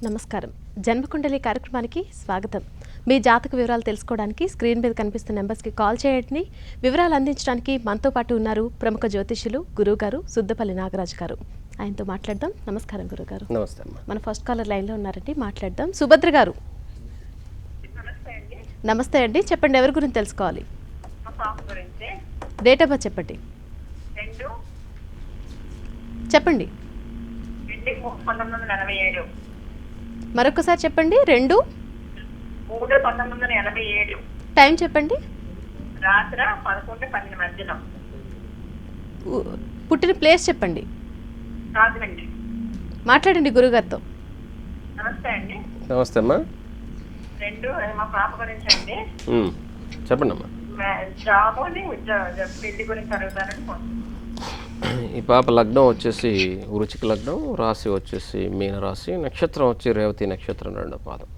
నమస్కారం. జన్మకుండలి కార్యక్రమానికి స్వాగతం. మీ జాతక వివరాలు తెలుసుకోవడానికి స్క్రీన్ మీద కనిపిస్తున్న నెంబర్స్కి కాల్ చేయండి. వివరాలు అందించడానికి మనతో పాటు ఉన్నారు ప్రముఖ జ్యోతిష్యులు గురువుగారు సుద్దపల్లి నాగరాజు గారు. ఆయనతో మాట్లాడదాం. నమస్కారం గురుగారు. నమస్తే అమ్మా. మన ఫస్ట్ కాలర్ లైన్లో ఉన్నారండి, మాట్లాడదాం. సుభద్ర గారు నమస్తే అండి. చెప్పండి, ఎవరి గురించి తెలుసుకోవాలి? డేట్ ఆఫ్ బర్త్ చెప్పండి. చెప్పండి. మరొకసారి చెప్పండి. 2/3/1987. టైం చెప్పండి. రాత్రి 11-12 మధ్యలో. పుట్టిన ప్లేస్ చెప్పండి. రాజమండ్రి. మాట్లాడండి గురుగారితో. నమస్తే అండి. నమస్తే అమ్మా. మా పాప గురించి అండి. చెప్పండి అమ్మా. జాబ్ పెళ్లి గురించి అడుగుతారని ఫోన్. ఈ పాప లగ్నం వచ్చేసి వృశ్చిక లగ్నం, రాశి వచ్చేసి మీన రాశి, నక్షత్రం వచ్చి రేవతి నక్షత్రం 2వ పాదం.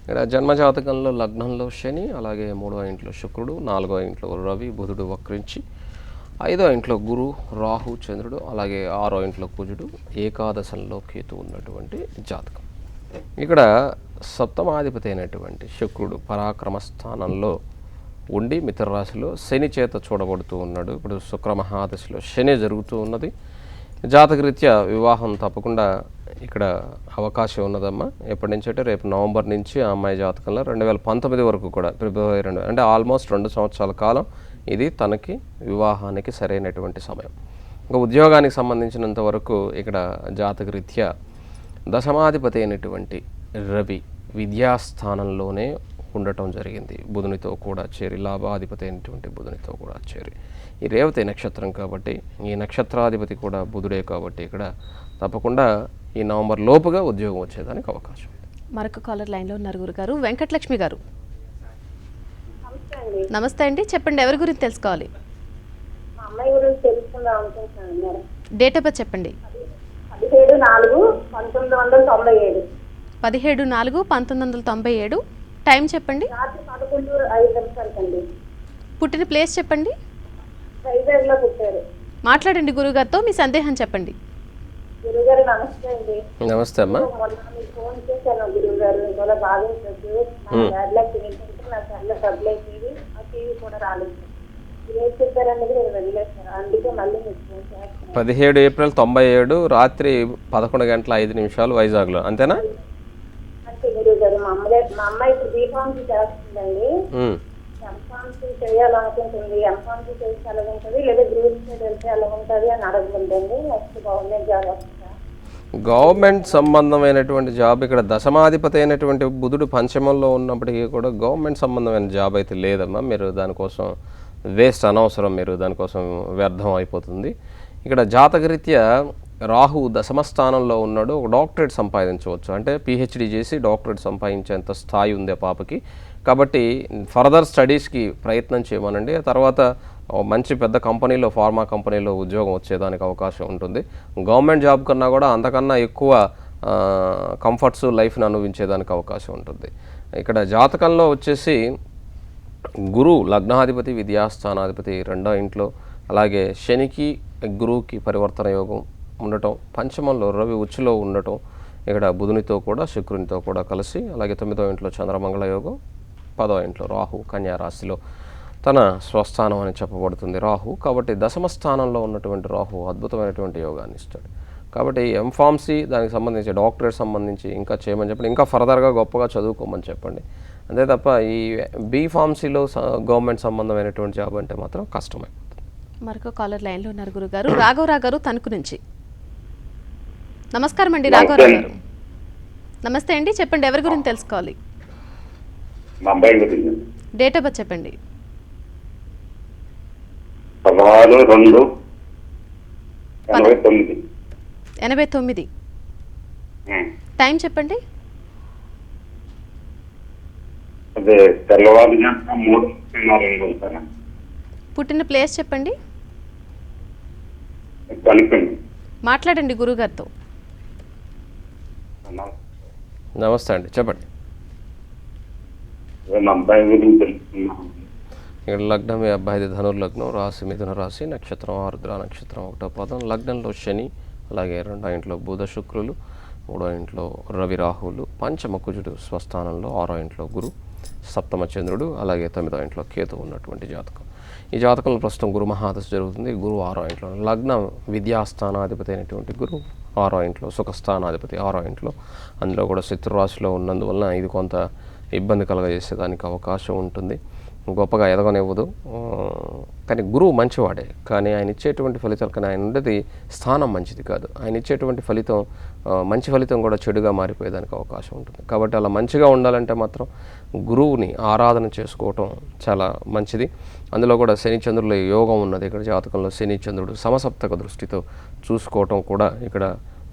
ఇక్కడ జన్మజాతకంలో లగ్నంలో శని, అలాగే 3వ ఇంట్లో శుక్రుడు, 4వ ఇంట్లో రవి బుధుడు వక్రించి, 5వ ఇంట్లో గురు రాహు చంద్రుడు, అలాగే 6వ ఇంట్లో కుజుడు, ఏకాదశంలో కేతు ఉన్నటువంటి జాతకం. ఇక్కడ సప్తమాధిపతి అయినటువంటి శుక్రుడు పరాక్రమ స్థానంలో ఉండి మిత్రరాశిలో శని చేత చూడబడుతూ ఉన్నాడు. ఇప్పుడు శుక్ర మహాదశలో శని జరుగుతూ ఉన్నది. జాతకరీత్యా వివాహం తప్పకుండా ఇక్కడ అవకాశం ఉన్నదమ్మా. ఎప్పటి నుంచి అంటే రేపు నవంబర్ నుంచి ఆ అమ్మాయి జాతకంలో 2019 వరకు కూడా ఫిబ్రవరి 2 అంటే ఆల్మోస్ట్ 2 సంవత్సరాల కాలం ఇది తనకి వివాహానికి సరైనటువంటి సమయం. ఇంకా ఉద్యోగానికి సంబంధించినంత వరకు ఇక్కడ జాతకరీత్యా దశమాధిపతి అయినటువంటి రవి విద్యాస్థానంలోనే ఉండటం జరిగింది. బుధునితో కూడా చేరి, లాభాధిపతి అయినటువంటి బుధునితో కూడా చేరి, ఈ రేవతి నక్షత్రం కాబట్టి ఈ నక్షత్రాధిపతి కూడా బుధుడే కాబట్టి ఇక్కడ తప్పకుండా ఈ నవంబర్ లోపుగా ఉద్యోగం వచ్చేదానికి అవకాశం ఉంది. మరొక కాలర్ లైన్లో ఉన్నారు గురుగారు. వెంకటలక్ష్మి గారు నమస్తే అండి. చెప్పండి, ఎవరి గురించి తెలుసుకోవాలి? అమ్మాయి గురించి తెలుసుకుందాం అనుకుంటున్నాను. డేట్ ఆఫ్ బర్త్ చెప్పండి. 17/4/1997. 17/4/1997. టైం చెప్పండి. రాత్రి 11:05 పుట్టిన ప్లేస్ చెప్పండి. వైజాగ్లో పుట్టారు. మాట్లాడండి గురుగారితో, మీ సందేహం చెప్పండి. గురుగారు నమస్తే అండి. నమస్తే అమ్మా. మొన్న మీకు ఫోన్ చేశాను గురుగారు. ఇవాళ బాగుంటుంది. నా బ్యాడ్లక్ ఏంటంటే నా చాలా డబ్బులు అయిపోయి ఆ టీవీ కూడా రాలేదు. ఏం చెప్పారనేది నేను వదిలేసాను. అందుకే మళ్ళీ మీకు ఫోన్ చేస్తాను. 17 ఏప్రిల్ 1997 రాత్రి 11:05 వైజాగ్లో, అంతేనా? అంటే గురుగారు మా అమ్మాయి ఇప్పుడు బీఫార్మసీ చేస్తుందండి. ఎంఫార్మసీ చేయాలనుకుంటుంది. ఎంఫార్మసీ చేస్తే ఎలా ఉంటుంది, లేదా గ్రూప్ సైడ్ వెళ్తే ఎలా ఉంటుంది అని అడగకుంటుంది. నెక్స్ట్ గవర్నమెంట్ జాబ్ వస్తుందా? గవర్నమెంట్ సంబంధమైనటువంటి జాబ్ ఇక్కడ దశమాధిపతి అయినటువంటి బుధుడు పంచమంలో ఉన్నప్పటికీ కూడా గవర్నమెంట్ సంబంధమైన జాబ్ అయితే లేదమ్మా. మీరు దానికోసం వేస్ట్, అనవసరం, మీరు దానికోసం వ్యర్థం అయిపోతుంది. ఇక్కడ జాతకరీత్యా రాహు దశమ స్థానంలో ఉన్నాడు. ఒక డాక్టరేట్ సంపాదించవచ్చు, అంటే పిహెచ్డి చేసి డాక్టరేట్ సంపాదించేంత స్థాయి ఉంది ఆ పాపకి. కాబట్టి ఫర్దర్ స్టడీస్కి ప్రయత్నం చేయమనండి. ఆ తర్వాత మంచి పెద్ద కంపెనీలో, ఫార్మా కంపెనీలో ఉద్యోగం వచ్చేదానికి అవకాశం ఉంటుంది. గవర్నమెంట్ జాబ్ కన్నా కూడా అంతకన్నా ఎక్కువ కంఫర్ట్స్ లైఫ్ని అనుభవించేదానికి అవకాశం ఉంటుంది. ఇక్కడ జాతకంలో వచ్చేసి గురు లగ్నాధిపతి, విద్యాస్థానాధిపతి 2వ ఇంట్లో, అలాగే శనికి గురువుకి పరివర్తన యోగం ఉండటం, పంచమంలో రవి ఉచ్చులో ఉండటం, ఇక్కడ బుధునితో కూడా శుక్రునితో కూడా కలిసి, అలాగే 9వ ఇంట్లో చంద్రమంగళ యోగం, 10వ ఇంట్లో రాహు కన్యా రాశిలో తన స్వస్థానం అని చెప్పబడుతుంది రాహు. కాబట్టి దశమ స్థానంలో ఉన్నటువంటి రాహు అద్భుతమైనటువంటి యోగాన్ని ఇస్తాడు. కాబట్టి ఎంఫార్మసీ దానికి సంబంధించి డాక్టరేట్ సంబంధించి ఇంకా చేయమని చెప్పండి, ఇంకా ఫర్దర్గా గొప్పగా చదువుకోమని చెప్పండి. అంతే తప్ప ఈ బీఫార్మసీలో గవర్నమెంట్ సంబంధమైనటువంటి జాబ్ అంటే మాత్రం కష్టమైపోతుంది. మరొక కాలర్ లైన్లో ఉన్నారు గురుగారు. రాఘవరావు గారు తణుకు నుంచి. నమస్కారం అండి రాఘవరావు గారు. నమస్తే అండి. చెప్పండి, ఎవరి గురించి తెలుసుకోవాలి? డేట్ ఆఫ్ బర్త్ చెప్పండి. 16/2/89. టైం చెప్పండి. పుట్టిన ప్లేస్ చెప్పండి. మాట్లాడండి గురుగారితో. నమస్తే అండి, చెప్పండి. ఇక్కడ లగ్నం మీ అబ్బాయిది ధనుర్లగ్నం, రాశి మిథున రాశి, నక్షత్రం ఆరుద్ర నక్షత్రం 1వ పాదం. లగ్నంలో శని, అలాగే 2వ ఇంట్లో బుధ శుక్రులు, మూడో ఇంట్లో రవి రాహువులు, పంచమ కుజుడు స్వస్థానంలో, ఆరో ఇంట్లో గురు, సప్తమ చంద్రుడు, అలాగే 9వ ఇంట్లో కేతు ఉన్నటువంటి జాతకం. ఈ జాతకంలో ప్రస్తుతం గురు మహాదశ జరుగుతుంది. గురువు 6వ ఇంట్లో, లగ్నం విద్యాస్థానాధిపతి అయినటువంటి గురువు 6వ ఇంట్లో, సుఖస్థానాధిపతి 6వ ఇంట్లో, అందులో కూడా శత్రురాశిలో ఉన్నందువలన ఇది కొంత ఇబ్బంది కలగజేసేదానికి అవకాశం ఉంటుంది. గొప్పగా ఎదగనివ్వదు. కానీ గురువు మంచివాడే, కానీ ఆయన ఇచ్చేటువంటి ఫలితాలు, కానీ ఆయన ఉండేది స్థానం మంచిది కాదు. ఆయన ఇచ్చేటువంటి ఫలితం మంచి ఫలితం కూడా చెడుగా మారిపోయేదానికి అవకాశం ఉంటుంది. కాబట్టి అలా మంచిగా ఉండాలంటే మాత్రం గురువుని ఆరాధన చేసుకోవటం చాలా మంచిది. అందులో కూడా శని చంద్రుల యోగం ఉన్నది. ఇక్కడ జాతకంలో శని చంద్రుడు సమసప్తక దృష్టితో చూసుకోవటం కూడా ఇక్కడ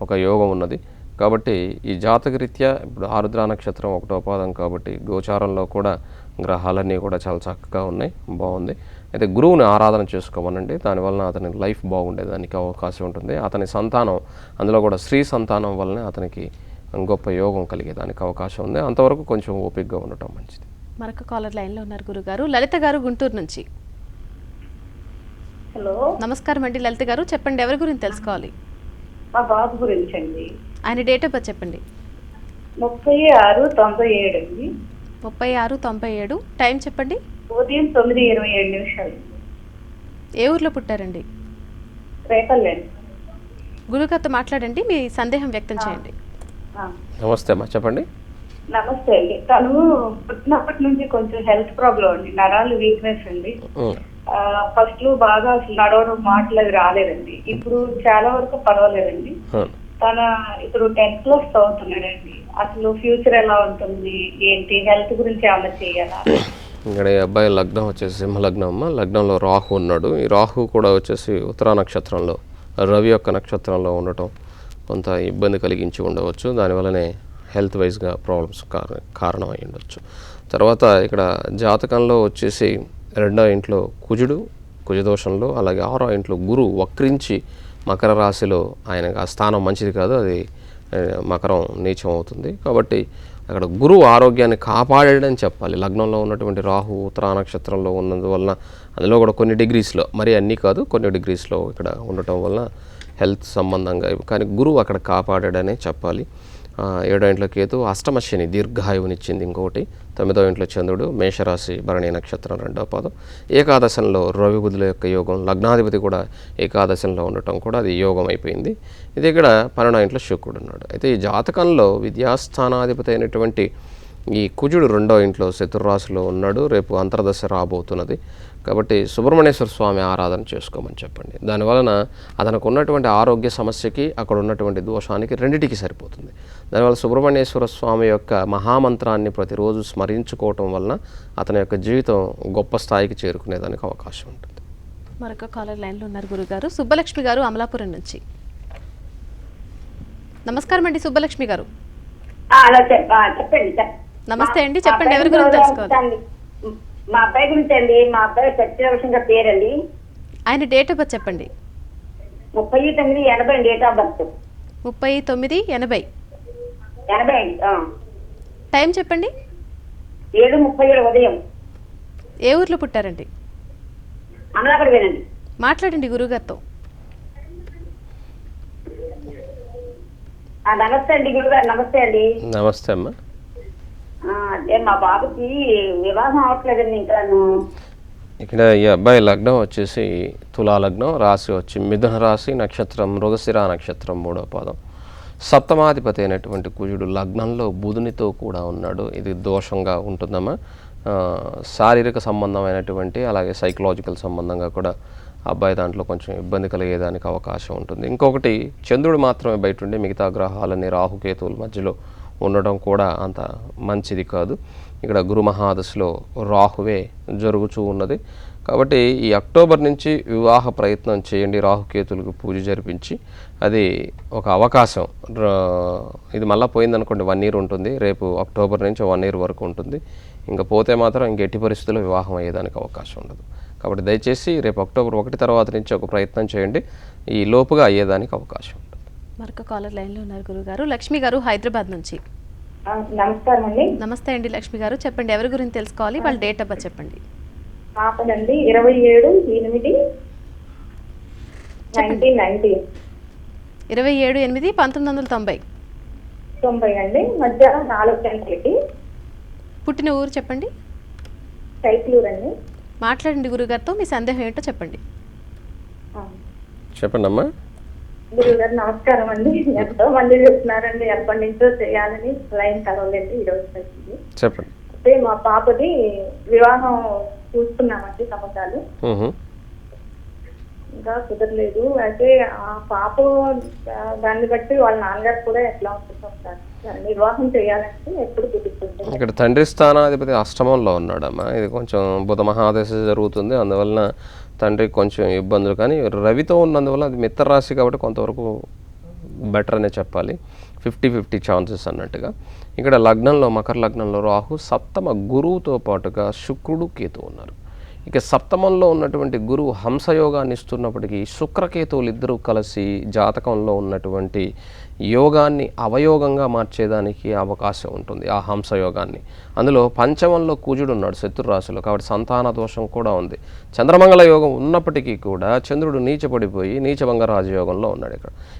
ఒక యోగం ఉన్నది. కాబట్టి ఈ జాతకరీత్యా ఇప్పుడు ఆరుద్ర నక్షత్రం 1వ పాదం కాబట్టి గోచారంలో కూడా గ్రహాలన్నీ కూడా చాలా చక్కగా ఉన్నాయి, బాగుంది. అయితే గురువుని ఆరాధన చేసుకోమనండి, దానివలన అతని లైఫ్ బాగుండేదానికి అవకాశం ఉంటుంది. అతని సంతానం, అందులో కూడా స్త్రీ సంతానం వల్లనే అతనికి గొప్ప యోగం కలిగేదానికి అవకాశం ఉంది. అంతవరకు కొంచెం ఓపికగా ఉండటం మంచిది. మరొక కాలర్ లైన్లో ఉన్నారు గురుగారు. లలిత గారు గుంటూరు నుంచి. హలో, నమస్కారం అండి లలిత గారు, చెప్పండి ఎవరి గురించి తెలుసుకోవాలి? మా బాబు గురించి అండి. ఆయన డేట్ ఆఫ్ బర్త్ చెప్పండి. 3697 అండి. 3697. టైం చెప్పండి. ఉదయం 9:27. ఏ ఊర్లో పుట్టారండి? రేపల్లండి. గురుగారితో మాట్లాడండి, మీ సందేహం వ్యక్తం చేయండి. నమస్తే అమ్మా, చెప్పండి. నమస్తే అండి. తను పుట్టినప్పటి నుంచి కొంచెం హెల్త్ ప్రాబ్లం అండి, నరాలు వీక్నెస్ అండి. ఫస్ట్ లో బాగా అసలు నడవడం, మాటలు అవి రాలేదండి. ఇప్పుడు చాలా వరకు పర్వాలేదండి. ఇప్పుడు 10th క్లాస్ చదువుతున్నాడండి. అసలు ఫ్యూచర్ ఎలా ఉంటుంది, ఏంటి, హెల్త్ గురించి ఏమైనా చేయాలా? ఇక్కడ ఈ అబ్బాయి లగ్నం వచ్చేసి సింహ లగ్నం అమ్మ. లగ్నంలో రాహు ఉన్నాడు. ఈ రాహు కూడా వచ్చేసి ఉత్తరా నక్షత్రంలో, రవి యొక్క నక్షత్రంలో ఉండటం కొంత ఇబ్బంది కలిగించి ఉండవచ్చు. దానివల్లనే హెల్త్ వైజ్గా ప్రాబ్లమ్స్ కారణం అయి ఉండొచ్చు. తర్వాత ఇక్కడ జాతకంలో వచ్చేసి 2వ ఇంట్లో కుజుడు కుజదోషంలో, అలాగే 6వ ఇంట్లో గురువు వక్రించి మకర రాశిలో, ఆయన ఆ స్థానం మంచిది కాదు, అది మకరం నీచం అవుతుంది. కాబట్టి అక్కడ గురువు ఆరోగ్యాన్ని కాపాడాడని చెప్పాలి. లగ్నంలో ఉన్నటువంటి రాహు ఉత్తరా నక్షత్రంలో ఉన్నందువలన, అందులో కూడా కొన్ని డిగ్రీస్లో, మరి అన్నీ కాదు, కొన్ని డిగ్రీస్లో ఇక్కడ ఉండటం వలన హెల్త్ సంబంధంగా, కానీ గురువు అక్కడ కాపాడాడనే చెప్పాలి. 7వ ఇంట్లో కేతు, అష్టమ శని దీర్ఘాయువునిచ్చింది ఇంకొకటి, 9వ ఇంట్లో చంద్రుడు, మేషరాశి భరణి నక్షత్రం 2వ పాదం, ఏకాదశంలో రవి బుధుల యొక్క యోగం, లగ్నాధిపతి కూడా ఏకాదశంలో ఉండటం కూడా అది యోగం అయిపోయింది. ఇది ఇక్కడ 12వ ఇంట్లో శుక్రుడు ఉన్నాడు. అయితే ఈ జాతకంలో విద్యాస్థానాధిపతి అయినటువంటి ఈ కుజుడు 2వ ఇంట్లో శత్రురాశిలో ఉన్నాడు. రేపు అంతర్దశ రాబోతున్నది. కాబట్టి సుబ్రహ్మణ్యేశ్వర స్వామి ఆరాధన చేసుకోమని చెప్పండి. దానివలన అతనికి ఉన్నటువంటి ఆరోగ్య సమస్యకి, అక్కడ ఉన్నటువంటి దోషానికి రెండిటికి సరిపోతుంది. దానివల్ల సుబ్రహ్మణ్యేశ్వర స్వామి యొక్క మహామంత్రాన్ని ప్రతిరోజు స్మరించుకోవటం వలన అతని యొక్క జీవితం గొప్ప స్థాయికి చేరుకునేదానికి అవకాశం ఉంటుంది. మరొక కాలర్ లైన్లో ఉన్నారు గురుగారు. సుబ్బలక్ష్మి గారు అమలాపురం నుంచి. నమస్కారం అండి సుబ్బలక్ష్మి గారు. చెప్పండి. నమస్తే అండి, చెప్పండి ఎవరి గురించి తెలుసుకోవాలి? మా అబ్బాయి గురించి అండి. మా అబ్బాయి సత్యవృషంగా పేరండి. ఆయన డేట్ ఆఫ్ బర్త్ చెప్పండి. 3980 డేట్ ఆఫ్ బర్త్. 3980. 80. టైం చెప్పండి. 7:37 ఉదయం. ఏ ఊర్లో పుట్టారండి? అమలాపురమేనండి. మాట్లాడండి గురుగారితో. నమస్తే అండి గురుగారు. నమస్తే అండి. నమస్తే అమ్మా. అదే మా బాబుకి వివాహం అవట్లేదండి ఇంకా. ఇక్కడ ఈ అబ్బాయి లగ్నం వచ్చేసి తులా లగ్నం, రాశి వచ్చి మిథున రాశి, నక్షత్రం మృగశిర నక్షత్రం 3వ పాదం. సప్తమాధిపతి అయినటువంటి కుజుడు లగ్నంలో బుధునితో కూడా ఉన్నాడు. ఇది దోషంగా ఉంటుందమ్మా. శారీరక సంబంధమైనటువంటి, అలాగే సైకలాజికల్ సంబంధంగా కూడా అబ్బాయి దాంట్లో కొంచెం ఇబ్బంది కలిగేదానికి అవకాశం ఉంటుంది. ఇంకొకటి, చంద్రుడు మాత్రమే బయట ఉండి మిగతా గ్రహాలన్నీ రాహుకేతువుల మధ్యలో ఉండడం కూడా అంత మంచిది కాదు. ఇక్కడ గురు మహాదశలో రాహువే జరుగుతూ ఉన్నది. కాబట్టి ఈ అక్టోబర్ నుంచి వివాహ ప్రయత్నం చేయండి. రాహుకేతులకు పూజ జరిపించి, అది ఒక అవకాశం. ఇది మళ్ళీ పోయిందనుకోండి 1 year ఉంటుంది. రేపు అక్టోబర్ నుంచి 1 year వరకు ఉంటుంది. ఇంకా పోతే మాత్రం ఇంక ఎట్టి పరిస్థితుల్లో వివాహం అయ్యేదానికి అవకాశం ఉండదు. కాబట్టి దయచేసి రేపు అక్టోబర్ 1 తర్వాత నుంచి ఒక ప్రయత్నం చేయండి. ఈ లోపుగా అయ్యేదానికి అవకాశం ఉంటుంది. మరొక కాలర్ లైన్లో ఉన్నారు గురుగారు. లక్ష్మి గారు హైదరాబాద్ నుంచి. నమస్కారం అండి. నమస్తే అండి లక్ష్మి గారు, చెప్పండి ఎవరి గురించి తెలుసుకోవాలి? వాళ్ళ డేట్ ఆఫ్ బర్త్ చెప్పండి. పాపనండి 27/8/1990. 27/8/1990. 90 అండి, మధ్యాహ్నం 4 గంటలకి. పుట్టిన ఊరు చెప్పండి. కైక్లూరు అండి. మాట్లాడండి గురుగారితో, మీ సందేహం ఏంటో చెప్పండి. చెప్పండి అమ్మా. గురుగారు నమస్కారం అండి. ఎంతో మంది చెప్తున్నారండి, ఎప్పటి నుంచో చేయాలని లైన్ కలవలేదు, ఈరోజు వచ్చింది. చెప్పండి. అంటే మా పాపది వివాహం చూస్తున్నామండి, సంవత్సరాలు ఇంకా కుదరలేదు. అయితే ఆ పాప దాన్ని బట్టి వాళ్ళ నాన్నగారు కూడా ఎట్లా ఉంటుందో సార్, వివాహం చేయాలంటే ఎప్పుడు కుదురుతుంది? ఇక్కడ తండ్రి స్థానాధిపతి అష్టమంలో ఉన్నాడమ్మా. ఇది కొంచెం బుధ మహాదశ జరుగుతుంది, అందువలన తండ్రికి కొంచెం ఇబ్బందులు. కానీ రవితో ఉన్నందువల్ల అది మిత్ర రాశి కాబట్టి కొంతవరకు బెటర్ అనే చెప్పాలి. 50-50 ఛాన్సెస్ అన్నట్టుగా. ఇక్కడ లగ్నంలో, మకర లగ్నంలో రాహు, సప్తమ గురువుతో పాటుగా శుక్రుడు, కేతు ఉన్నారు. ఇక సప్తమంలో ఉన్నటువంటి గురువు హంసయోగాన్ని ఇస్తున్నప్పటికీ శుక్రకేతువులు ఇద్దరూ కలిసి జాతకంలో ఉన్నటువంటి యోగాన్ని అవయోగంగా మార్చేదానికి అవకాశం ఉంటుంది, ఆ హంసయోగాన్ని. అందులో పంచమంలో కుజుడు ఉన్నాడు శత్రురాశిలో, కాబట్టి సంతాన దోషం కూడా ఉంది. చంద్రమంగళ యోగం ఉన్నప్పటికీ కూడా చంద్రుడు నీచపడిపోయి నీచభంగ రాజయోగంలో ఉన్నాడు.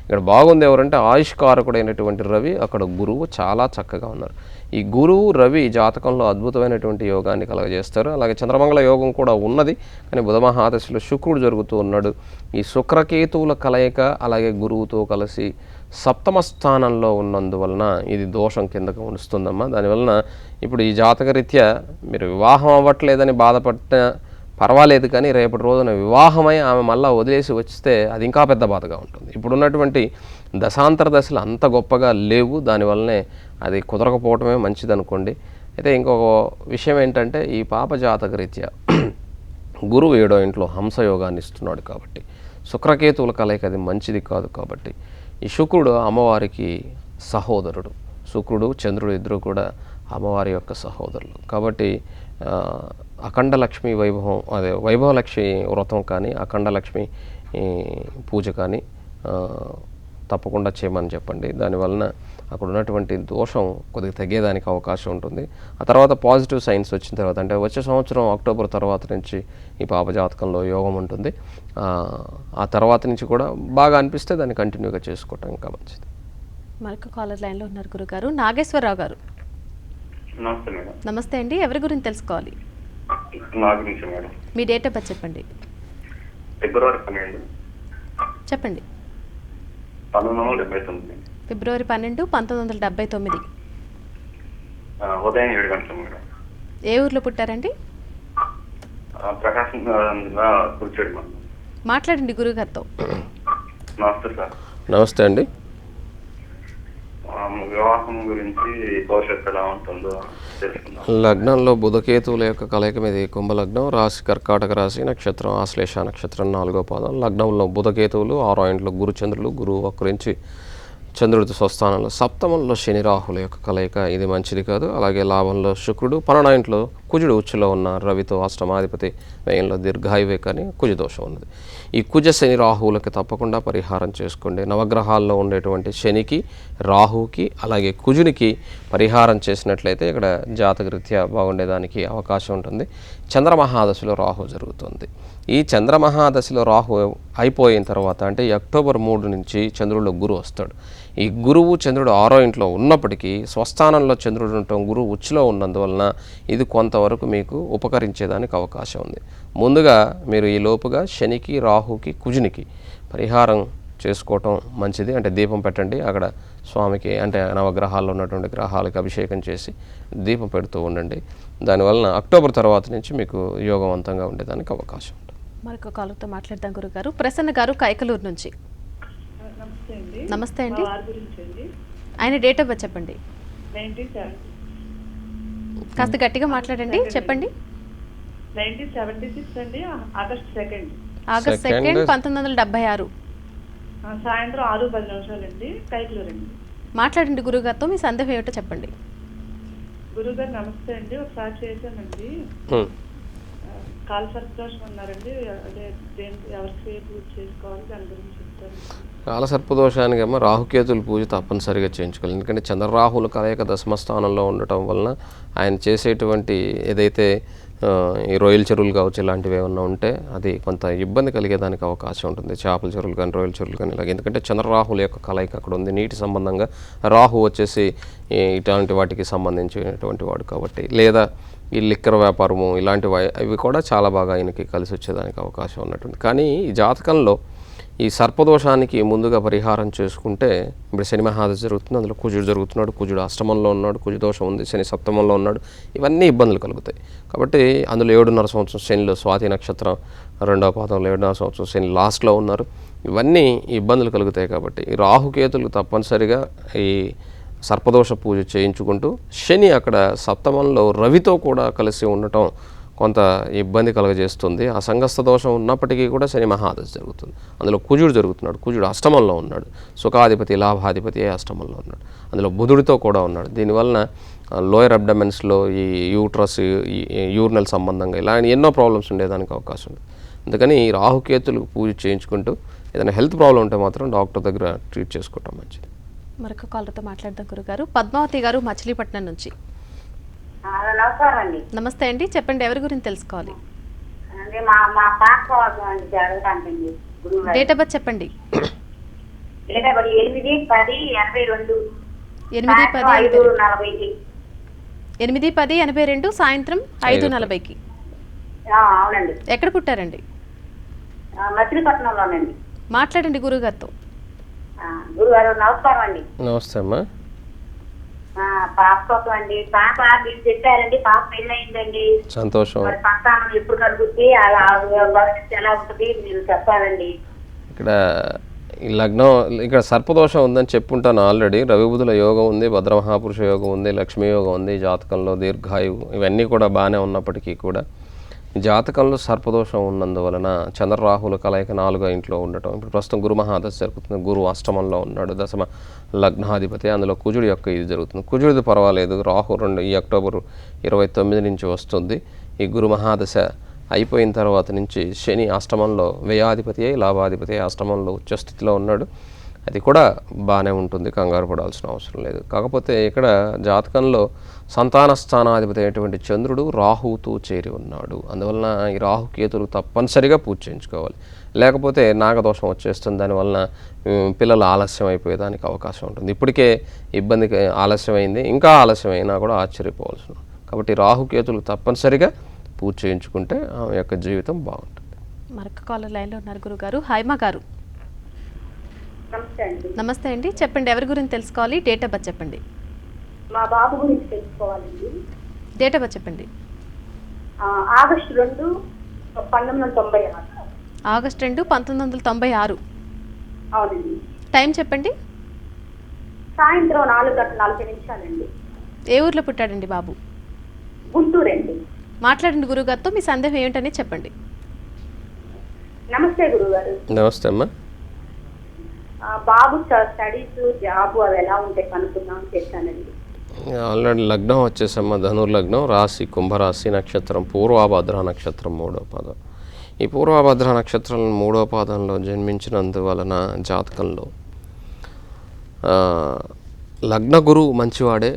ఇక్కడ బాగుంది ఎవరంటే ఆయుష్కారకుడైనటువంటి రవి, అక్కడ గురువు చాలా చక్కగా ఉన్నారు. ఈ గురువు రవి జాతకంలో అద్భుతమైనటువంటి యోగాన్ని కలగజేస్తారు. అలాగే చంద్రమంగళ యోగం కూడా ఉన్నది, కానీ బుధ మహాదశలో శుక్రుడు జరుగుతూ ఉన్నాడు. ఈ శుక్రకేతువుల కలయిక అలాగే గురువుతో కలిసి సప్తమ స్థానంలో ఉన్నందువలన ఇది దోషం కిందకు వస్తుందమ్మా. దానివలన ఇప్పుడు ఈ జాతకరీత్యా మీరు వివాహం అవ్వట్లేదని బాధపడిన పర్వాలేదు, కానీ రేపటి రోజున వివాహమై ఆమె మళ్ళీ వదిలేసి వస్తే అది ఇంకా పెద్ద బాధగా ఉంటుంది. ఇప్పుడున్నటువంటి దశాంతర దశలు అంత గొప్పగా లేవు, దానివల్లనే అది కుదరకపోవటమే మంచిది అనుకోండి. అయితే ఇంకొక విషయం ఏంటంటే ఈ పాప జాతకరీత్యా గురువు 7వ ఇంట్లో హంసయోగాన్ని ఇస్తున్నాడు కాబట్టి శుక్రకేతువుల కలయిక అది మంచిది కాదు. కాబట్టి ఈ శుక్రుడు అమ్మవారికి సహోదరుడు, శుక్రుడు చంద్రుడు ఇద్దరు కూడా అమ్మవారి యొక్క సహోదరులు. కాబట్టి అఖండ లక్ష్మీ వైభవం, అదే వైభవలక్ష్మి వ్రతం కానీ అఖండ లక్ష్మి పూజ కానీ తప్పకుండా చేయమని చెప్పండి. దానివలన అక్కడ ఉన్నటువంటి దోషం కొద్దిగా తగ్గేదానికి అవకాశం ఉంటుంది. ఆ తర్వాత పాజిటివ్ సైన్స్ వచ్చిన తర్వాత, అంటే వచ్చే సంవత్సరం అక్టోబర్ తర్వాత నుంచి ఈ పాప జాతకంలో యోగం ఉంటుంది. ఆ తర్వాత నుంచి కూడా బాగా అనిపిస్తే దాన్ని కంటిన్యూగా చేసుకోవటం ఇంకా మంచిది. మరొక కాలర్ లైన్లో ఉన్నారు గురుగారు. నాగేశ్వరరావు గారు. నమస్తే మేడం. నమస్తే అండి, ఎవరి గురించి తెలుసుకోవాలి? నా గురించి madam. Me date of birth చెప్పండి. ఫిబ్రవరి 12 చెప్పండి. 1979. ఫిబ్రవరి 12, 1979. ఉదయం 7 గంటలు మేడం. ఏ ఊర్లో పుట్టారండి? ప్రకాశం కూర్చోడు మేడం. మాట్లాడండి గురుగారితో. నమస్తే సార్. నమస్తే అండి. వివాహం గురించి భవిష్యత్తు ఎలా ఉంటుందో తెలుసుకుందాం. లగ్నంలో బుధకేతువుల యొక్క కలయిక మీద కుంభలగ్నం, రాశి కర్కాటక రాశి, నక్షత్రం ఆశ్లేష నక్షత్రం 4వ పాదం. లగ్నంలో బుధకేతువులు, 6వ ఇంట్లో గురుచంద్రులు, గురువు వక్రించి చంద్రుడితో స్వస్థానంలో, సప్తమంలో శని రాహుల యొక్క కలయిక ఇది మంచిది కాదు. అలాగే లాభంలో శుక్రుడు, 12వ ఇంట్లో కుజుడు ఉచ్చులో ఉన్న రవితో అష్టమాధిపతి, వ్యయంలో దీర్ఘాయువే కానీ కుజ దోషం ఉన్నది. ఈ కుజ శని రాహువులకి తప్పకుండా పరిహారం చేసుకోండి. నవగ్రహాల్లో ఉండేటువంటి శనికి, రాహుకి అలాగే కుజునికి పరిహారం చేసినట్లయితే ఇక్కడ జాతకరీత్యా బాగుండేదానికి అవకాశం ఉంటుంది. చంద్రమహాదశలో రాహు జరుగుతుంది. ఈ చంద్రమహాదశలో రాహు అయిపోయిన తర్వాత, అంటే ఈ అక్టోబర్ 3 నుంచి చంద్రుడిలో గురువు వస్తాడు. ఈ గురువు చంద్రుడు 6వ ఇంట్లో ఉన్నప్పటికీ స్వస్థానంలో చంద్రుడు ఉండటం, గురువు ఉచ్చులో ఉన్నందువలన ఇది కొంతవరకు మీకు ఉపకరించేదానికి అవకాశం ఉంది. ముందుగా మీరు ఈ లోపుగా శనికి, రాహుకి, కుజునికి పరిహారం చేసుకోవటం మంచిది. అంటే దీపం పెట్టండి అక్కడ స్వామికి, అంటే నవగ్రహాల్లో ఉన్నటువంటి గ్రహాలకు అభిషేకం చేసి దీపం పెడుతూ ఉండండి. దానివలన అక్టోబర్ తర్వాత నుంచి మీకు యోగవంతంగా ఉండేదానికి అవకాశం ఉంటుంది. మరొక కాలర్తో మాట్లాడదాం గురుగారు. ప్రసన్న గారు కైకలూరు నుంచి. నమస్తే అండి. ఆయన డేట్ ఆఫ్ బర్త్ చెప్పండి. కాస్త గట్టిగా మాట్లాడండి, చెప్పండి. 1976 అండి, ఆగస్ట్ 2. ఆగస్ట్ 2, 1976. సాయంత్రం 6:10 అండి, కైకలూరు అండి. మాట్లాడండి గురుగారితో, మీ సందేహం ఏమిటో చెప్పండి. గురుగారు నమస్తే అండి, ఒకసారి చేశానండి. కాల్ సర్పదోషం అన్నారండి, అదే ఎవరికి పూజ చేసుకోవాలి దాని గురించి చెప్తారు. కాలసర్పదోషానికి ఏమో రాహుకేతుల పూజ తప్పనిసరిగా చేయించుకోవాలి. ఎందుకంటే చంద్రరాహుల కలయిక దశమస్థానంలో ఉండటం వలన ఆయన చేసేటువంటి ఏదైతే ఈ రొయ్యల చెరువులు కావచ్చు ఇలాంటివి ఏమన్నా ఉంటే అది కొంత ఇబ్బంది కలిగేదానికి అవకాశం ఉంటుంది. చేపల చెరువులు కానీ రొయ్యల చెరువులు కానీ ఇలాగ, ఎందుకంటే చంద్రరాహుల యొక్క కలయిక అక్కడ ఉంది. నీటి సంబంధంగా రాహు వచ్చేసి ఇట్లాంటి వాటికి సంబంధించినటువంటి వాడు కాబట్టి, లేదా ఈ లిక్కర్ వ్యాపారము ఇలాంటివి అవి కూడా చాలా బాగా ఆయనకి కలిసి వచ్చేదానికి అవకాశం ఉన్నట్టుంది. కానీ ఈ జాతకంలో ఈ సర్పదోషానికి ముందుగా పరిహారం చేసుకుంటే, ఇప్పుడు శని మహాదశ జరుగుతుంది, అందులో కుజుడు జరుగుతున్నాడు, కుజుడు అష్టమంలో ఉన్నాడు, కుజు దోషం ఉంది, శని సప్తమంలో ఉన్నాడు, ఇవన్నీ ఇబ్బందులు కలుగుతాయి. కాబట్టి అందులో 7.5 సంవత్సరం శనిలో స్వాతి నక్షత్రం 2వ పాదంలో 7.5 సంవత్సరం శని లాస్ట్లో ఉన్నారు, ఇవన్నీ ఇబ్బందులు కలుగుతాయి. కాబట్టి ఈ రాహుకేతులు తప్పనిసరిగా ఈ సర్పదోష పూజ చేయించుకుంటూ, శని అక్కడ సప్తమంలో రవితో కూడా కలిసి ఉండటం కొంత ఇబ్బంది కలగజేస్తుంది. ఆ సంగస్త దోషం ఉన్నప్పటికీ కూడా శని మహాదశ జరుగుతుంది. అందులో కుజుడు జరుగుతున్నాడు, కుజుడు అష్టమంలో ఉన్నాడు, సుఖాధిపతి లాభాధిపతి అష్టమంలో ఉన్నాడు, అందులో బుధుడితో కూడా ఉన్నాడు. దీనివలన లోయర్ అబ్డమెన్స్లో ఈ యూట్రస్ యూరినల్ సంబంధంగా ఇలా ఎన్నో ప్రాబ్లమ్స్ ఉండేదానికి అవకాశం ఉంది. అందుకని ఈ రాహుకేతులకు పూజ చేయించుకుంటూ ఏదైనా హెల్త్ ప్రాబ్లం ఉంటే మాత్రం డాక్టర్ దగ్గర ట్రీట్ చేసుకోవటం మంచిది. మరొక కాలర్తో మాట్లాడదాం గురుగారు. పద్మావతి గారు మచిలీపట్నం నుంచి. నమస్కారం అండి. నమస్తే అండి, చెప్పండి ఎవరి గురించి తెలుసుకోవాలి? అంటే మా పాప కోసం అండి జరగటానికి గురువు డేట్ ఆఫ్ బర్త్ చెప్పండి. 8/10/82 8/10/82 8/10/82 సాయంత్రం 5:40కి. అవునండి. ఎక్కడ పుట్టారండి? మచిలీపట్నంలోనండి. మాట్లాడండి గురుగారితో. గురుగారు నమస్కారం అండి. నమస్తే అమ్మా. పాప కోసం అండి. పాప మీరు చెప్పారండి, పాప పెళ్ళయిందండి. సంతోషం. మరి సంతానం ఎప్పుడు కలుగుతుంది, అలా భవిష్యత్తు ఎలా ఉంటుంది మీరు చెప్పాలండి. ఇక్కడ ఈ లగ్నం ఇక్కడ సర్పదోషం ఉందని చెప్పుంటాను ఆల్రెడీ. రవి బుధుల యోగం ఉంది, భద్రమహాపురుష యోగం ఉంది, లక్ష్మీ యోగం ఉంది, జాతకంలో దీర్ఘాయువు ఇవన్నీ కూడా బాగానే ఉన్నప్పటికీ కూడా జాతకంలో సర్పదోషం ఉన్నందువలన చంద్రరాహుల కలయిక 4వ ఇంట్లో ఉండటం. ఇప్పుడు ప్రస్తుతం గురు మహాదశ జరుగుతుంది, గురు అష్టమంలో ఉన్నాడు, దశమ లగ్నాధిపతి, అందులో కుజుడి యొక్క ఇది జరుగుతుంది. కుజుడిది పర్వాలేదు, రాహు ఈ అక్టోబర్ 29 నుంచి వస్తుంది. ఈ గురు మహాదశ అయిపోయిన తర్వాత నుంచి శని అష్టమంలో వ్యయాధిపతి అయి లాభాధిపతి అష్టమంలో ఉచ్చస్థితిలో ఉన్నాడు. అది కూడా బాగానే ఉంటుంది, కంగారు పడాల్సిన అవసరం లేదు. కాకపోతే ఇక్కడ జాతకంలో సంతాన స్థానాధిపతి అయినటువంటి చంద్రుడు రాహుతో చేరి ఉన్నాడు. అందువలన ఈ రాహుకేతులు తప్పనిసరిగా పూజ చేయించుకోవాలి, లేకపోతే నాగదోషం వచ్చేస్తుంది. దానివలన పిల్లలు ఆలస్యం అయిపోయేదానికి అవకాశం ఉంటుంది. ఇప్పటికే ఇబ్బందికి ఆలస్యమైంది, ఇంకా ఆలస్యమైనా కూడా ఆశ్చర్యపోవాల్సిన. కాబట్టి రాహుకేతులు తప్పనిసరిగా పూజ చేయించుకుంటే ఆమె యొక్క జీవితం బాగుంటుంది. మరొక కాలర్ లైన్లో ఉన్నారు గురుగారు. హైమా గారు. నమస్తే అండి, చెప్పండి ఎవరి గురించి తెలుసుకోవాలి? డేట్ ఆఫ్ బర్త్ చెప్పండి. మా బాబు గురించి తెలుసుకోవాలండి. డేట్ ఆఫ్ బర్త్ చెప్పండి. ఆగస్టు 2, 1996. ఆగస్టు 2, 1996. అవునండి. టైం చెప్పండి. సాయంత్రం 4:40 ఏ ఊర్లో పుట్టాడండి బాబు? గుంటూరు అండి. మాట్లాడండి గురుగారితో, మీ సందేహం ఏమిటని చెప్పండి. నమస్తే గురుగారు. నమస్తే అమ్మా. బాబు స్టడీస్ జాబ్ అవి ఎలా ఉంటాయి కనుక్కుందాం చేశానండి. ఆల్రెడీ లగ్నం వచ్చేసమ్మా ధనుర్లగ్నం, రాశి కుంభరాశి, నక్షత్రం పూర్వాభద్ర నక్షత్రం 3వ పాదం. ఈ పూర్వాభద్ర నక్షత్రం 3వ పాదంలో జన్మించినందువలన జాతకంలో లగ్న గురువు మంచివాడే,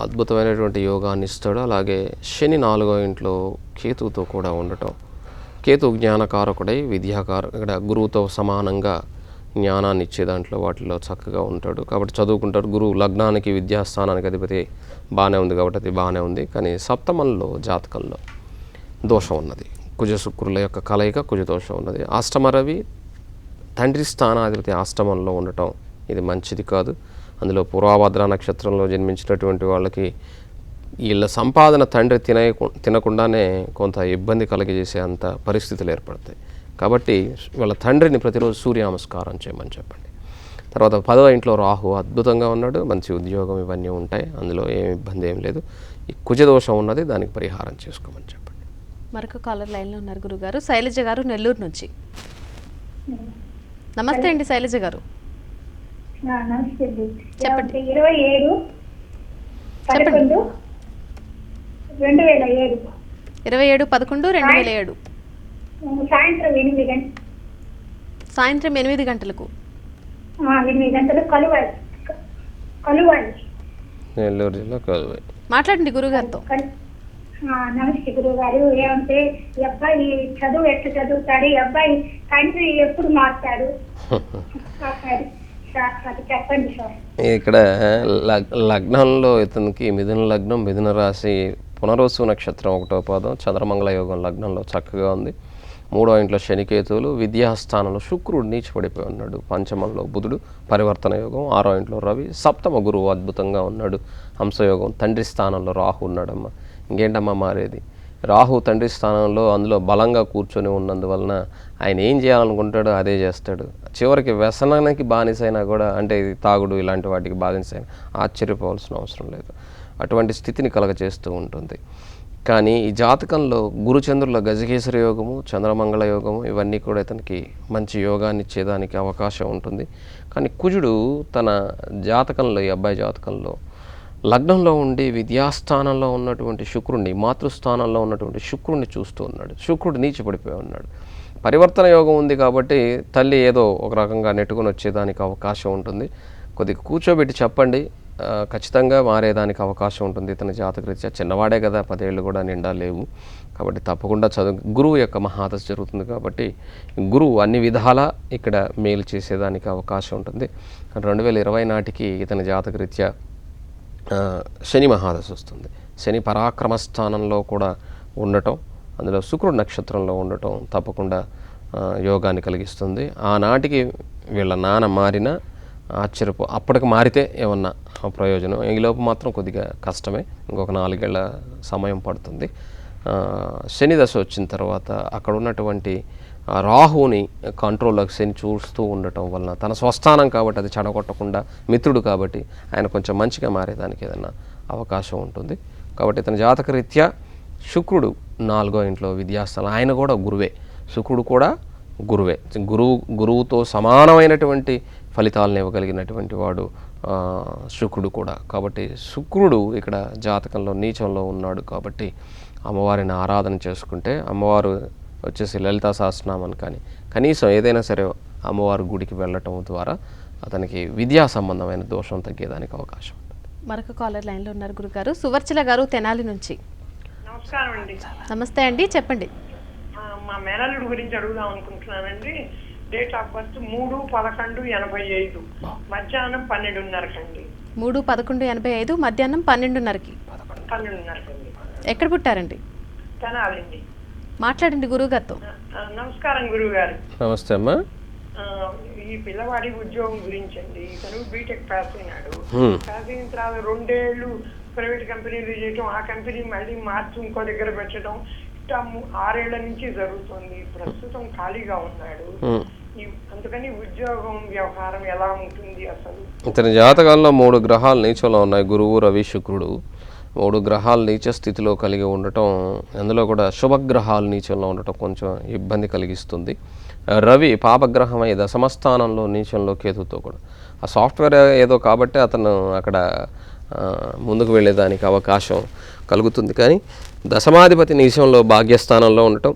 అద్భుతమైనటువంటి యోగాన్ని ఇస్తాడు. అలాగే శని 4వ ఇంట్లో కేతువుతో కూడా ఉండటం. కేతు జ్ఞానకారకుడై ఇక్కడ గురువుతో సమానంగా జ్ఞానాన్ని ఇచ్చే దాంట్లో వాటిలో చక్కగా ఉంటాడు. కాబట్టి చదువుకుంటాడు. గురువు లగ్నానికి విద్యాస్థానానికి అధిపతి బాగానే ఉంది కాబట్టి అది బాగానే ఉంది. కానీ సప్తమంలో జాతకంలో దోషం ఉన్నది. కుజ శుక్రుల యొక్క కలయిక కుజ దోషం ఉన్నది. అష్టమరవి తండ్రి స్థానాధిపతి అష్టమంలో ఉండటం ఇది మంచిది కాదు. అందులో పూర్వభద్ర నక్షత్రంలో జన్మించినటువంటి వాళ్ళకి వీళ్ళ సంపాదన తండ్రి తినకుండానే కొంత ఇబ్బంది కలిగజేసే అంత పరిస్థితులు ఏర్పడతాయి. కాబట్టి వాళ్ళ తండ్రిని ప్రతిరోజు సూర్య నమస్కారం చేయమని చెప్పండి. తర్వాత 10వ ఇంట్లో రాహు అద్భుతంగా ఉన్నాడు, మంచి ఉద్యోగం ఇవన్నీ ఉంటాయి, అందులో ఏమి ఇబ్బంది ఏం లేదు. ఈ కుజదోషం ఉన్నది, దానికి పరిహారం చేసుకోమని చెప్పండి. మరొక కాలర్ లైన్లో ఉన్నారు గురుగారు. శైలజ గారు నెల్లూరు నుంచి. నమస్తే అండి శైలజ గారు. చెప్పండి. 27/11/2007 సాయంత్రం 8 గంటలకు నెల్లూరు జిల్లా కలువై. మాట్లాడండి గురుగారితో. నమస్తే గురువు గారు. ఏమంటే ఈ అబ్బాయి చదువు ఎట్లా చదువుతాడు, ఈ అబ్బాయి తండ్రి ఎప్పుడు మారుతాడు అది చెప్పండి సార్. ఇక్కడ లగ్నంలో ఇతనికి మిథున లగ్నం, మిథున రాశి, పునరోసు నక్షత్రం 1వ పాదం, చంద్రమంగళ యోగం లగ్నంలో చక్కగా ఉంది. 3వ ఇంట్లో శనికేతువులు, విద్యాస్థానంలో శుక్రుడు నీచిపడిపోయి ఉన్నాడు. పంచమంలో బుధుడు పరివర్తన యోగం, 6వ ఇంట్లో రవి, సప్తమ గురువు అద్భుతంగా ఉన్నాడు. హంసయోగం, తండ్రి స్థానంలో రాహు ఉన్నాడమ్మా. ఇంకేంటమ్మా మారేది? రాహు తండ్రి స్థానంలో అందులో బలంగా కూర్చొని ఉన్నందువలన ఆయన ఏం చేయాలనుకుంటాడో అదే చేస్తాడు. చివరికి వ్యసనానికి బానిసైనా కూడా, అంటే ఇది తాగుడు ఇలాంటి వాటికి బానిసైనా ఆశ్చర్యపోవాల్సిన అవసరం లేదు. అటువంటి స్థితిని కలగచేస్తూ ఉంటుంది. కానీ ఈ జాతకంలో గురుచంద్రుల గజకేసరి యోగము, చంద్రమంగళ యోగము ఇవన్నీ కూడా ఇతనికి మంచి యోగాన్ని ఇచ్చేదానికి అవకాశం ఉంటుంది. కానీ కుజుడు తన జాతకంలో, ఈ అబ్బాయి జాతకంలో లగ్నంలో ఉండి విద్యాస్థానంలో ఉన్నటువంటి శుక్రుడిని, మాతృస్థానంలో ఉన్నటువంటి శుక్రుడిని చూస్తూ ఉన్నాడు. శుక్రుడు నీచిపడిపోయి ఉన్నాడు. పరివర్తన యోగం ఉంది కాబట్టి తల్లి ఏదో ఒక రకంగా నెట్టుకొని వచ్చేదానికి అవకాశం ఉంటుంది. కొద్దిగా కూర్చోబెట్టి చెప్పండి, ఖచ్చితంగా మారేదానికి అవకాశం ఉంటుంది. ఇతని జాతకరీత్యా చిన్నవాడే కదా, 10 ఏళ్ళు కూడా నిండా లేవు. కాబట్టి తప్పకుండా గురువు యొక్క మహాదశ జరుగుతుంది కాబట్టి గురువు అన్ని విధాలా ఇక్కడ మేలు చేసేదానికి అవకాశం ఉంటుంది. 2020 నాటికి ఇతని జాతకరీత్యా శని మహాదశ వస్తుంది. శని పరాక్రమ స్థానంలో కూడా ఉండటం, అందులో శుక్రుడు నక్షత్రంలో ఉండటం తప్పకుండా యోగాన్ని కలిగిస్తుంది. ఆనాటికి వీళ్ళ నాన్న మారిన అప్పటికి మారితే ఏమన్నా ప్రయోజనం, ఈలోపు మాత్రం కొద్దిగా కష్టమే. ఇంకొక 4 ఏళ్ల సమయం పడుతుంది. శని దశ వచ్చిన తర్వాత అక్కడ ఉన్నటువంటి రాహుని కంట్రోల్లోకి శని చూస్తూ ఉండటం వలన తన స్వస్థానం కాబట్టి అది చెడగొట్టకుండా, మిత్రుడు కాబట్టి ఆయన కొంచెం మంచిగా మారేదానికి ఏదైనా అవకాశం ఉంటుంది. కాబట్టి తన జాతకరీత్యా శుక్రుడు 4వ ఇంట్లో విద్యాస్థానం, ఆయన కూడా గురువే, శుక్రుడు కూడా గురువే. గురువుతో సమానమైనటువంటి ఫలితాలను ఇవ్వగలిగినటువంటి వాడు శుక్రుడు కూడా. కాబట్టి శుక్రుడు ఇక్కడ జాతకంలో నీచంలో ఉన్నాడు కాబట్టి అమ్మవారిని ఆరాధన చేసుకుంటే, అమ్మవారు వచ్చేసి లలితా సహస్రనామాన్ని కానీ కనీసం ఏదైనా సరే అమ్మవారి గుడికి వెళ్ళటం ద్వారా అతనికి విద్యా సంబంధమైన దోషం తగ్గేదానికి అవకాశం ఉంటుంది. మరొక కాలర్ లైన్లో ఉన్నారు గురుగారు. సువర్చల గారు తెనాలి నుంచి. నమస్కారం అండి. నమస్తే అండి, చెప్పండి. మా మేనల్లుడు గురించి అడుగుదాం అనుకుంటున్నానండి. డేట్ ఆఫ్ బర్త్ 3/11/85, మధ్యాహ్నం 12:30 3/11/85 మధ్యాహ్నం 12:30కి. ఎక్కడ పుట్టారండి? తెనాలండి. మాట్లాడండి గురువుగారితో. నమస్కారం గురువు గారు. నమస్తే అమ్మా. ఈ పిల్లవాడి ఉద్యోగం గురించి అండి. ఇతను బీటెక్ పాస్ అయినాడు. పాస్ అయిన తర్వాత 2 ఏళ్ళు ప్రైవేట్ కంపెనీలు చేయటం, ఆ కంపెనీ మళ్ళీ మార్చి ఇంకో దగ్గర పెట్టడం, ఇట్లా 6 ఏళ్ల నుంచి జరుగుతుంది. ప్రస్తుతం ఖాళీగా ఉన్నాడు. అందుకని ఉద్యోగం వ్యవహారం ఎలా ఉంటుంది అసలు? ఇతని జాతకాల్లో 3 గ్రహాలు నీచంలో ఉన్నాయి. గురువు, రవి, శుక్రుడు. 3 గ్రహాలు నీచ స్థితిలో కలిగి ఉండటం, అందులో కూడా శుభగ్రహాలు నీచంలో ఉండటం కొంచెం ఇబ్బంది కలిగిస్తుంది. రవి పాపగ్రహమై దశమస్థానంలో నీచంలో కేతుతో కూడా. ఆ సాఫ్ట్వేర్ ఏదో కాబట్టి అతను అక్కడ ముందుకు వెళ్ళేదానికి అవకాశం కలుగుతుంది. కానీ దశమాధిపతి నీచంలో భాగ్యస్థానంలో ఉండటం,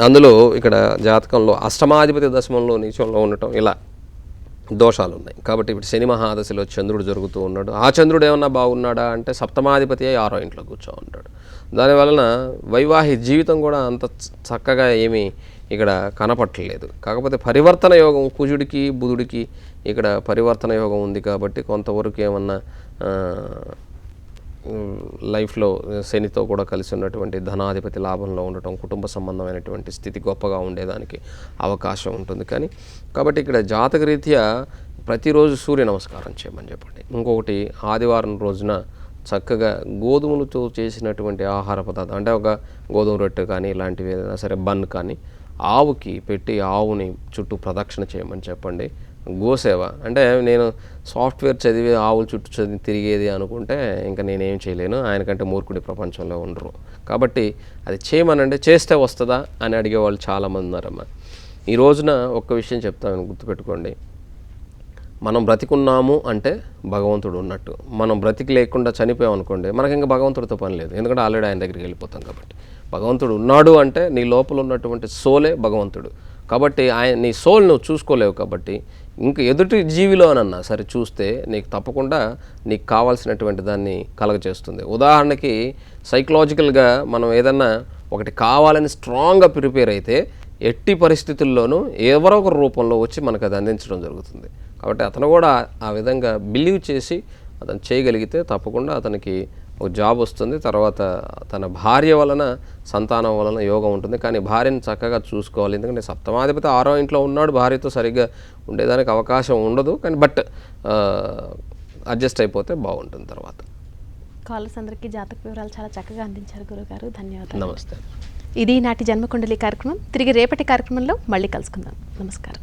అందులో ఇక్కడ జాతకంలో అష్టమాధిపతి దశమంలో నీచంలో ఉండటం, ఇలా దోషాలు ఉన్నాయి. కాబట్టి ఇప్పుడు శని మహాదశలో చంద్రుడు జరుగుతూ ఉన్నాడు. ఆ చంద్రుడు ఏమన్నా బాగున్నాడా అంటే సప్తమాధిపతి అయి 6వ ఇంట్లో కూర్చో ఉంటాడు. దానివలన వైవాహిక జీవితం కూడా అంత చక్కగా ఏమీ ఇక్కడ కనపట్టలేదు. కాకపోతే పరివర్తన యోగం కుజుడికి, బుధుడికి ఇక్కడ పరివర్తన యోగం ఉంది కాబట్టి కొంతవరకు ఏమన్నా లైఫ్లో శనితో కూడా కలిసి ఉన్నటువంటి ధనాధిపతి లాభంలో ఉండటం, కుటుంబ సంబంధమైనటువంటి స్థితి గొప్పగా ఉండేదానికి అవకాశం ఉంటుంది. కానీ కాబట్టి ఇక్కడ జాతకరీత్యా ప్రతిరోజు సూర్య నమస్కారం చేయమని చెప్పండి. ఇంకొకటి ఆదివారం రోజున చక్కగా గోధుమలతో చేసినటువంటి ఆహార పదార్థం, అంటే ఒక గోధుమ రొట్టె కానీ ఇలాంటివి ఏదైనా సరే బన్ కానీ ఆవుకి పెట్టి ఆవుని చుట్టూ ప్రదక్షిణ చేయమని చెప్పండి. గోసేవ అంటే నేను సాఫ్ట్వేర్ చదివి ఆవుల చుట్టూ తిరిగేది అనుకుంటే ఇంకా నేనేం చేయలేను, ఆయనకంటే మూర్ఖుడి ప్రపంచంలో ఉండరు. కాబట్టి అది చేయమనంటే చేస్తే వస్తుందా అని అడిగేవాళ్ళు చాలామంది ఉన్నారమ్మా. ఈ రోజున ఒక్క విషయం చెప్తాను, గుర్తుపెట్టుకోండి. మనం బ్రతికున్నాము అంటే భగవంతుడు ఉన్నట్టు. మనం బ్రతికి లేకుండా చనిపోయాం అనుకోండి, మనకి ఇంకా భగవంతుడితో పని లేదు, ఎందుకంటే ఆల్రెడీ ఆయన దగ్గరికి వెళ్ళిపోతాం. కాబట్టి భగవంతుడు ఉన్నాడు అంటే నీ లోపల ఉన్నటువంటి సోలే భగవంతుడు. కాబట్టి నీ సోల్ నువ్వు చూసుకోలేవు. కాబట్టి ఇంకా ఎదుటి జీవిలోనన్నా సరే చూస్తే నీకు తప్పకుండా నీకు కావాల్సినటువంటి దాన్ని కలగచేస్తుంది. ఉదాహరణకి సైకలాజికల్గా మనం ఏదన్నా ఒకటి కావాలని స్ట్రాంగ్గా ప్రిపేర్ అయితే ఎట్టి పరిస్థితుల్లోనూ ఎవరో ఒక రూపంలో వచ్చి మనకు అది అందించడం జరుగుతుంది. కాబట్టి అతను కూడా ఆ విధంగా బిలీవ్ చేసి అతను చేయగలిగితే తప్పకుండా అతనికి ఒక జాబ్ వస్తుంది. తర్వాత తన భార్య వలన సంతానం వలన యోగం ఉంటుంది. కానీ భార్యను చక్కగా చూసుకోవాలి. ఎందుకంటే సప్తమాధిపతి 6వ ఇంట్లో ఉన్నాడు, భార్యతో సరిగ్గా ఉండేదానికి అవకాశం ఉండదు. కానీ బట్ అడ్జస్ట్ అయిపోతే బాగుంటుంది. తర్వాత కాలర్స్ అందరికీ జాతక వివరాలు చాలా చక్కగా అందించారు గురుగారు, ధన్యవాదాలు. నమస్తే. ఇది నాటి జన్మకుండలి కార్యక్రమం. తిరిగి రేపటి కార్యక్రమంలో మళ్ళీ కలుసుకుందాం. నమస్కారం.